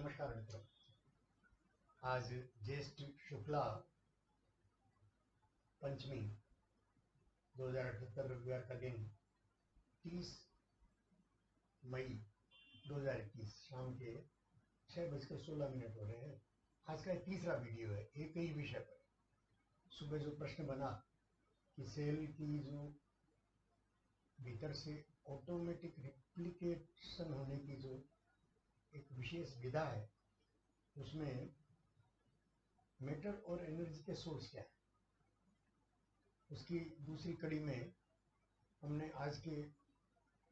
नमस्कार मित्रों। आज ज्येष्ठ शुक्ला पंचमी 2078 रविवार का दिन 30 मई 2021 शाम के 6:16 हो रहे हैं। आज का तीसरा वीडियो है एक ही विषय पर। सुबह जो प्रश्न बना कि सेल की जो भीतर से ऑटोमेटिक रिप्लिकेशन होने की जो एक विशेष विधा है, उसमें मैटर और एनर्जी के सोर्स क्या है, उसकी दूसरी कड़ी में हमने आज के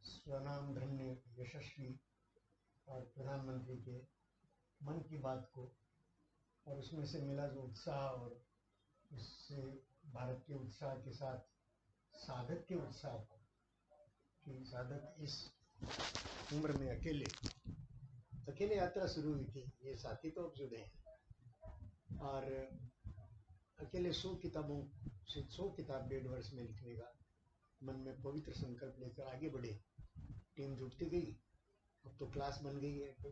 स्वनाम धन्य यशस्वी और प्रधानमंत्री के मन की बात को और उसमें से मिला जो उत्साह और उससे भारत के उत्साह के साथ साधक के उत्साह को कि साधक इस उम्र में अकेले यात्रा शुरू हुई थी। ये साथी तो अब जुड़े हैं और अकेले 100 किताबों से 100 किताब 1.5 वर्ष में लिखने का मन में पवित्र संकल्प लेकर आगे बढ़े। टीम जुटती गई, अब तो क्लास बन गई है, तो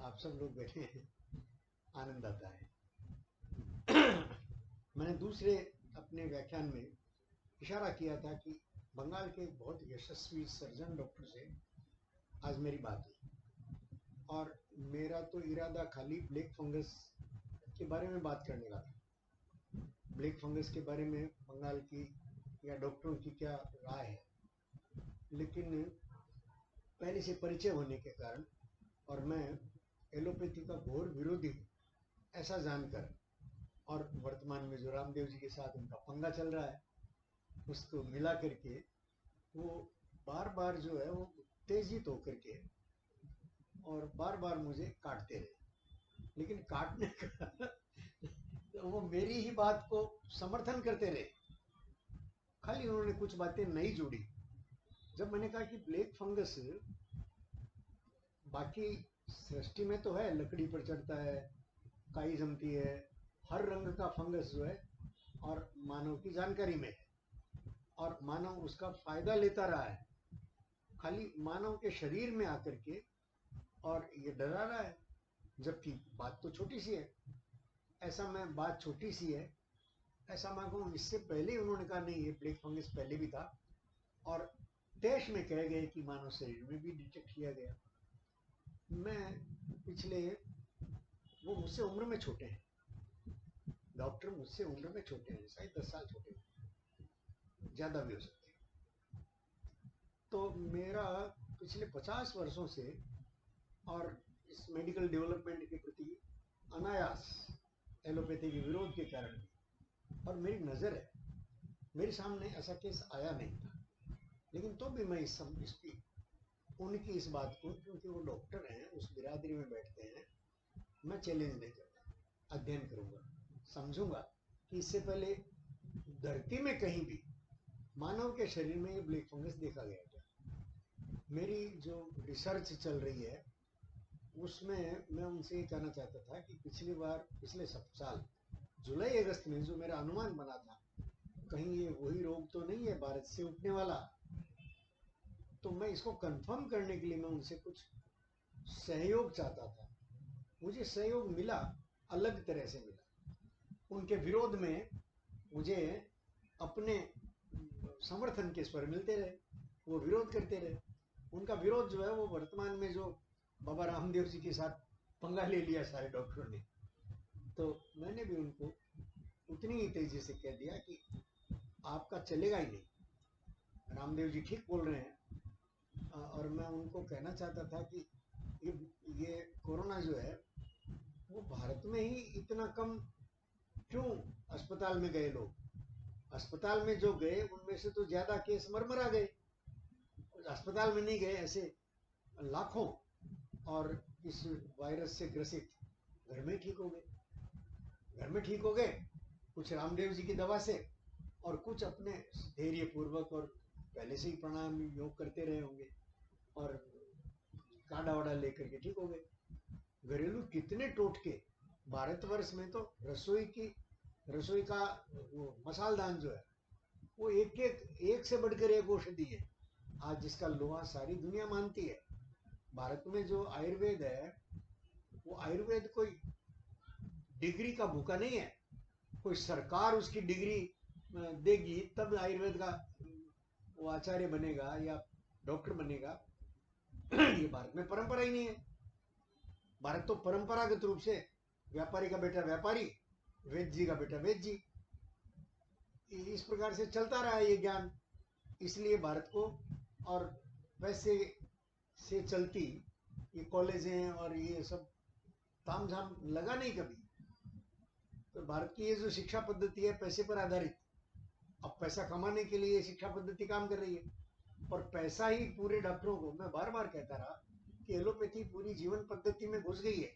आप सब लोग बैठे हैं, आनंद आता है। मैंने दूसरे अपने व्याख्यान में इशारा किया था कि बंगाल के बहुत यशस्वी सर्जन डॉक्टर से आज मेरी बात हुई और मेरा तो इरादा खाली ब्लैक फंगस के बारे में बात करने का था। ब्लैक फंगस के बारे में बंगाल की या डॉक्टरों की क्या राय है, लेकिन पहले से परिचय होने के कारण और मैं एलोपैथी का घोर विरोधी हूँ ऐसा जानकर, और वर्तमान में जो रामदेव जी के साथ उनका पंगा चल रहा है उसको मिला करके वो बार बार जो है वो उत्तेजित होकर के और बार बार मुझे काटते रहे, लेकिन काटने का वो मेरी ही बात को समर्थन करते रहे, खाली उन्होंने कुछ बातें नहीं जोड़ी। जब मैंने कहा कि ब्लैक फंगस बाकी सृष्टि में तो है, लकड़ी पर चढ़ता है, काई जमती है, हर रंग का फंगस जो है और मानव की जानकारी में है और मानव उसका फायदा लेता रहा है, खाली मानव के शरीर में आकर के और ये डरा रहा है, जबकि बात तो छोटी सी है। ऐसा मैं बात छोटी सी है ऐसा मैं कहूँ, इससे पहले उन्होंने कहा नहीं ये ब्लैक फंगस पहले भी था और देश में कह गए कि मानव शरीर में भी डिटेक्ट किया गया। मैं पिछले, वो मुझसे उम्र में छोटे हैं, डॉक्टर मुझसे उम्र में छोटे हैं, शायद 10 साल छोटे हैं, ज्यादा भी हो सकते हैं। तो मेरा पिछले 50 वर्षों से और इस मेडिकल डेवलपमेंट के प्रति अनायास एलोपैथी के विरोध के कारण भी, और मेरी नज़र है, मेरे सामने ऐसा केस आया नहीं था, लेकिन तो भी मैं इसकी उनकी इस बात को, क्योंकि वो डॉक्टर हैं, उस बिरादरी में बैठते हैं, मैं चैलेंज नहीं करता, अध्ययन करूंगा, समझूंगा कि इससे पहले धरती में कहीं भी मानव के शरीर में ये ब्लैक फंगस देखा गया क्या। मेरी जो रिसर्च चल रही है उसमें मैं उनसे ये कहना चाहता था कि पिछले साल जुलाई अगस्त में जो मेरा अनुमान बना था कहीं ये वही रोग तो नहीं है भारत से उठने वाला, तो मैं इसको कंफर्म करने के लिए मैं उनसे कुछ सहयोग चाहता था। मुझे सहयोग मिला, अलग तरह से मिला। उनके विरोध में मुझे अपने समर्थन के स्वर मिलते रहे, वो विरोध करते रहे। उनका विरोध जो है वो वर्तमान में जो बाबा रामदेव जी के साथ पंगा ले लिया सारे डॉक्टरों ने, तो मैंने भी उनको उतनी ही तेजी से कह दिया कि आपका चलेगा ही नहीं, रामदेव जी ठीक बोल रहे हैं। और मैं उनको कहना चाहता था कि ये कोरोना जो है वो भारत में ही इतना कम क्यों अस्पताल में गए लोग, अस्पताल में जो गए उनमें से तो ज्यादा केस मर गए, अस्पताल में नहीं गए ऐसे लाखों, और इस वायरस से ग्रसित घर में ठीक हो गए, घर में ठीक हो गए, कुछ रामदेव जी की दवा से और कुछ अपने धैर्य पूर्वक और पहले से ही प्राणायाम योग करते रहे होंगे और काढ़ा वाड़ा लेकर के ठीक हो गए। घरेलू कितने टोटके, भारतवर्ष में तो रसोई का वो मसालदान जो है वो एक से बढ़कर एक औषधि है आज, जिसका लोहा सारी दुनिया मानती है। भारत में जो आयुर्वेद है वो आयुर्वेद कोई डिग्री का भूखा नहीं है, कोई सरकार उसकी डिग्री देगी तब आयुर्वेद का वो आचार्य बनेगा या डॉक्टर बनेगा। ये भारत में परंपरा ही नहीं है। भारत तो परंपरागत रूप से व्यापारी का बेटा व्यापारी, वैद्य जी का बेटा वैद्य जी, इस प्रकार से चलता रहा है ये ज्ञान। इसलिए भारत को, और वैसे से चलती ये कॉलेजें और ये सब तामझाम लगा नहीं कभी। तो भारत की ये जो शिक्षा पद्धति है पैसे पर आधारित, अब पैसा कमाने के लिए शिक्षा पद्धति काम कर रही है। और पैसा ही पूरे डॉक्टरों को, मैं बार बार कहता रहा कि एलोपैथी पूरी जीवन पद्धति में घुस गई है।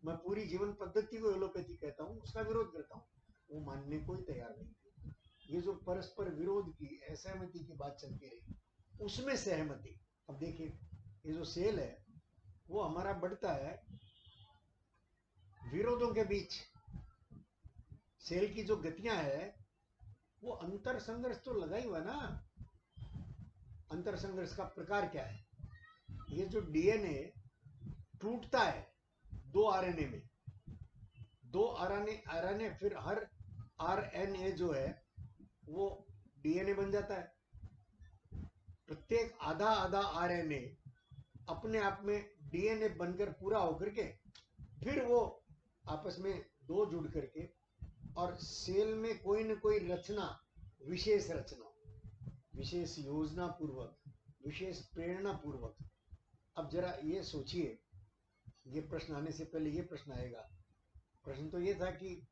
मैं पूरी जीवन पद्धति को एलोपैथी कहता हूँ, उसका विरोध करता हूँ, वो मानने को ही तैयार नहीं। ये जो परस्पर विरोध की, असहमति की बात चलती रही, उसमें सहमति। अब देखिए ये जो सेल है वो हमारा बढ़ता है विरोधों के बीच। सेल की जो गतियां है वो अंतर संघर्ष तो लगा ही हुआ ना। अंतर संघर्ष का प्रकार क्या है? ये जो डीएनए टूटता है दो आरएनए में, दो आरएनए फिर हर आरएनए जो है वो डीएनए बन जाता है। प्रत्येक आधा आधा आरएनए अपने आप में डीएनए बनकर पूरा होकर के फिर वो आपस में दो जुड़ करके, और सेल में कोई न कोई रचना, विशेष रचना, विशेष योजना पूर्वक, विशेष प्रेरणा पूर्वक। अब जरा ये सोचिए, ये प्रश्न आने से पहले ये प्रश्न आएगा। प्रश्न तो ये था कि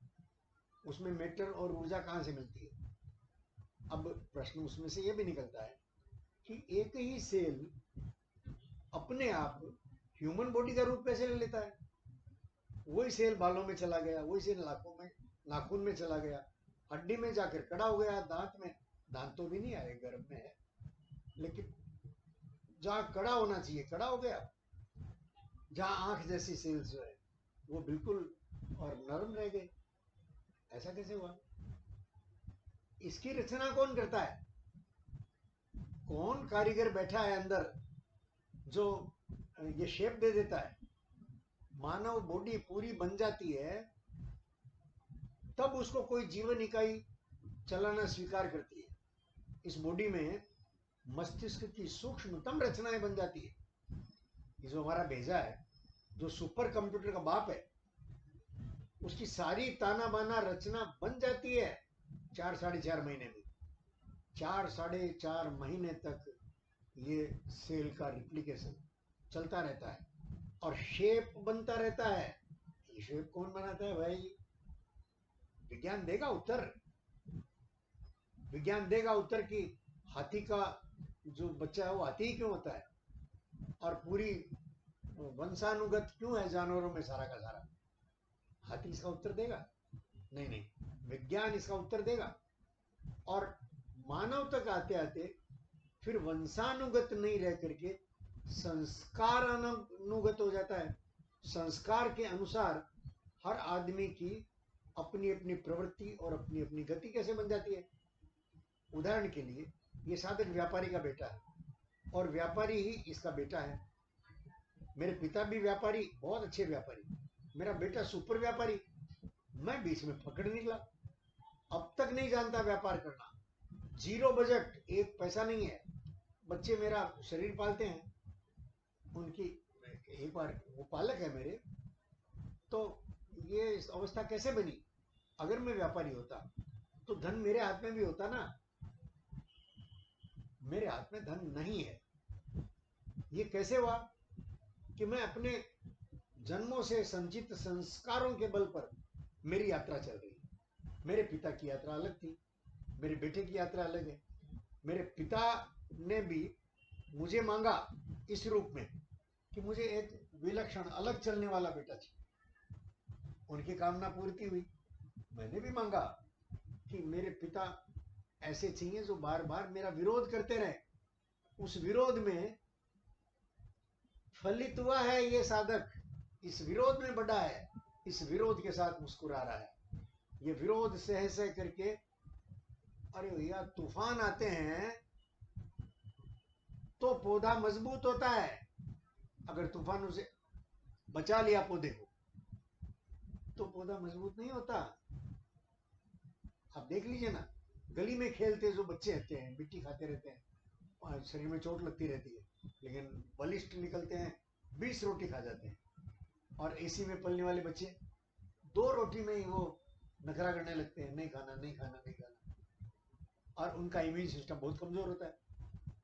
उसमें मैटर और ऊर्जा कहाँ से मिलती है। अब प्रश्न उसमें से ये भी निकलता है कि एक ही सेल अपने आप ह्यूमन बॉडी का रूप कैसे ले लेता है। वही सेल बालों में चला गया, वही सेल नाखून में चला गया, हड्डी में जाकर कड़ा हो गया, दांत में, दांत तो भी नहीं आए, गर्भ में है, लेकिन जहां कड़ा होना चाहिए कड़ा हो गया। जहां आंख जैसी सेल्स जो है वो बिल्कुल और नरम रह गए। ऐसा कैसे हुआ? इसकी रचना कौन करता है? कौन कारीगर बैठा है अंदर जो ये शेप दे देता है? मानव बॉडी पूरी बन जाती है तब उसको कोई जीवन इकाई चलाना स्वीकार करती है। इस बॉडी में मस्तिष्क की सूक्ष्मतम रचनाएं बन जाती है। ये जो हमारा भेजा है, जो सुपर कंप्यूटर का बाप है, उसकी सारी ताना बाना रचना बन जाती है 4-4.5 महीने में। 4-4.5 महीने तक ये सेल का रिप्लिकेशन चलता रहता है और शेप बनता रहता है। ये शेप कौन बनाता है भाई? विज्ञान देगा उत्तर। विज्ञान देगा उत्तर कि हाथी का जो बच्चा है वो हाथी ही क्यों होता है, और पूरी वंशानुगत क्यों है जानवरों में सारा का सारा। हाथी इसका उत्तर देगा? नहीं नहीं, विज्ञान इसका उत्तर देगा। और मानव तक आते आते फिर वंशानुगत नहीं रह करके संस्कार अनुगत हो जाता है। संस्कार के अनुसार हर आदमी की अपनी अपनी प्रवृत्ति और अपनी अपनी गति कैसे बन जाती है। उदाहरण के लिए ये साधक व्यापारी का बेटा है और व्यापारी ही इसका बेटा है। मेरे पिता भी व्यापारी, बहुत अच्छे व्यापारी, मेरा बेटा सुपर व्यापारी। मैं बीच में पकड़ निकला, अब तक नहीं जानता व्यापार करना, जीरो बजट, एक पैसा नहीं है। बच्चे मेरा शरीर पालते हैं, उनकी एक बार वो पालक है मेरे। तो ये अवस्था कैसे बनी? अगर मैं व्यापारी होता तो धन मेरे हाथ में भी होता ना। मेरे हाथ में धन नहीं है। ये कैसे हुआ कि मैं अपने जन्मों से संचित संस्कारों के बल पर मेरी यात्रा चल रही है। मेरे पिता की यात्रा अलग थी, मेरे बेटे की यात्रा अलग है। मेरे पिता ने भी मुझे मांगा इस रूप में कि मुझे एक विलक्षण अलग चलने वाला बेटा चाहिए। उनकी कामना पूर्ति हुई। मैंने भी मांगा कि मेरे पिता ऐसे चाहिए जो बार बार मेरा विरोध करते रहे। उस विरोध में फलित हुआ है ये साधक, इस विरोध में बढ़ा है, इस विरोध के साथ मुस्कुरा रहा है। ये विरोध सह सह करके, अरे भैया तूफान आते हैं तो पौधा मजबूत होता है। अगर तूफानों से बचा लिया पौधे को तो पौधा मजबूत नहीं होता। आप देख लीजिए ना, गली में खेलते जो बच्चे रहते हैं, मिट्टी खाते रहते हैं और शरीर में चोट लगती रहती है, लेकिन बलिष्ठ निकलते हैं, 20 रोटी खा जाते हैं। और एसी में पलने वाले बच्चे 2 रोटी में ही वो नखरा करने लगते हैं, नहीं खाना नहीं खाना नहीं खाना, और उनका इम्यून सिस्टम बहुत कमजोर होता है।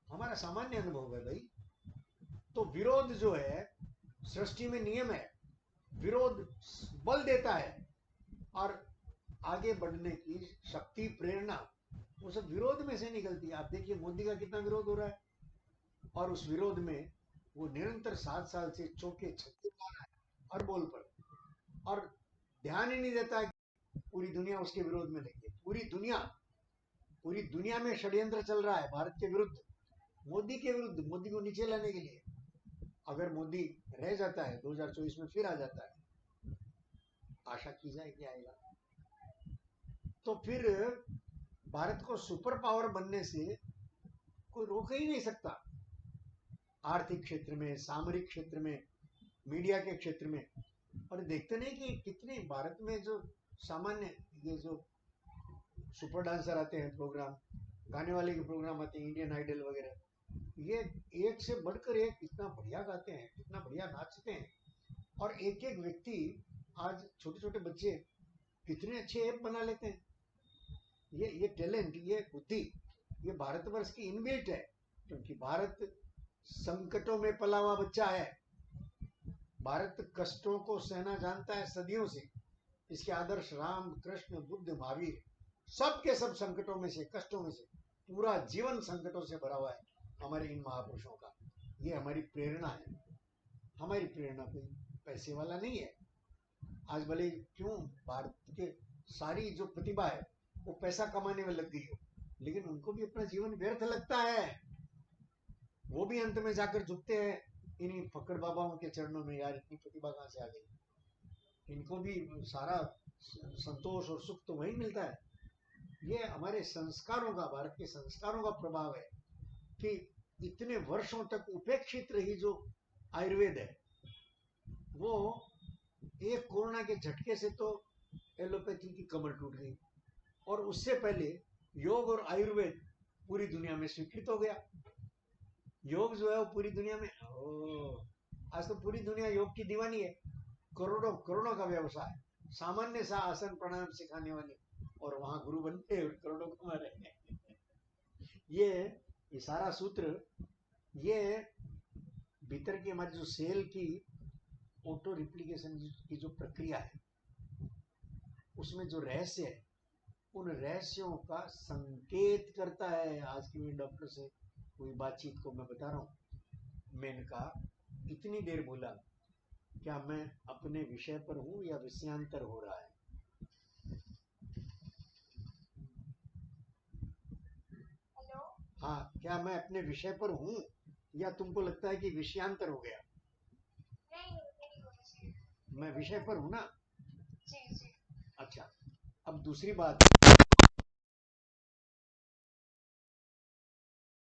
हमारा सामान्य अनुभव है भाई। तो विरोध जो है, सृष्टि में नियम है, विरोध बल देता है, और आगे बढ़ने की शक्ति, प्रेरणा वो सब विरोध में से निकलती है। आप देखिए मोदी का कितना विरोध हो रहा है, और उस विरोध में वो निरंतर 7 साल से चौके छक्के मार रहा है हर बॉल पर, और ध्यान ही नहीं देता है कि पूरी दुनिया उसके विरोध में लगी है। पूरी दुनिया में षड्यंत्र चल रहा है भारत के विरुद्ध, मोदी के विरुद्ध, मोदी को नीचे लाने के लिए। अगर मोदी रह जाता है 2024 में, फिर आ जाता है, आशा की जाए कि आएगा, तो फिर भारत को सुपर पावर बनने से कोई रोक ही नहीं सकता। आर्थिक क्षेत्र में, सामरिक क्षेत्र में, मीडिया के क्षेत्र में। और देखते नहीं कि कितने भारत में जो सामान्य ये जो सुपर डांसर आते हैं, प्रोग्राम गाने वाले के प्रोग्राम आते हैं, इंडियन आइडल वगैरह, ये एक से बढ़कर एक कितना बढ़िया गाते हैं, कितना बढ़िया नाचते हैं। और एक एक व्यक्ति, आज छोटे छोटे बच्चे कितने अच्छे ऐप बना लेते हैं। ये टैलेंट, ये बुद्धि, ये भारतवर्ष की इनबिल्ट है, क्योंकि भारत संकटों में पला हुआ बच्चा है। भारत कष्टों को सहना जानता है सदियों से। इसके आदर्श राम, कृष्ण, बुद्ध, महावीर, सब के सब संकटों में से, कष्टों में से, पूरा जीवन संकटों से भरा हुआ है हमारे इन महापुरुषों का। ये हमारी प्रेरणा है। हमारी प्रेरणा कोई पैसे वाला नहीं है। आज भले क्यों भारत के सारी जो प्रतिभा है वो पैसा कमाने में लग गई हो, लेकिन उनको भी अपना जीवन व्यर्थ लगता है। वो भी अंत में जाकर झुकते हैं इन्हीं फक्कड़ बाबाओं के चरणों में, यार इतनी प्रतिभा कहाँ से आ गई। इनको भी सारा संतोष और सुख तो वही मिलता है। ये हमारे संस्कारों का, भारत के संस्कारों का प्रभाव है कि इतने वर्षों तक उपेक्षित रही जो आयुर्वेद है, वो एक कोरोना के झटके से तो एलोपैथी की कमर टूट गई, और उससे पहले योग और आयुर्वेद पूरी दुनिया में स्वीकृत हो गया। योग जो है वो पूरी दुनिया में, आज तो पूरी दुनिया योग की दीवानी है। करोड़ों करोड़ों का व्यवसाय, सामान्य सा आसन प्राणायाम सिखाने वाले, और वहां गुरु बनते और करोड़ों कमा रहे हैं। ये सारा सूत्र, ये भीतर की हमारी जो सेल की ऑटो रिप्लिकेशन की जो प्रक्रिया है, उसमें जो रहस्य है, उन रहस्यों का संकेत करता है। आज की डॉक्टर से हुई बातचीत को मैं बता रहा हूँ। मैंने कहा इतनी देर बोला, क्या मैं अपने विषय पर हूँ या विषयांतर हो रहा है? हेलो। हाँ, क्या मैं अपने विषय पर हूँ या तुमको लगता है कि विषयांतर हो गया? नहीं होना चाहिए। मैं विषय पर हूँ ना? जी जी। अच्छा, अब दूसरी बात,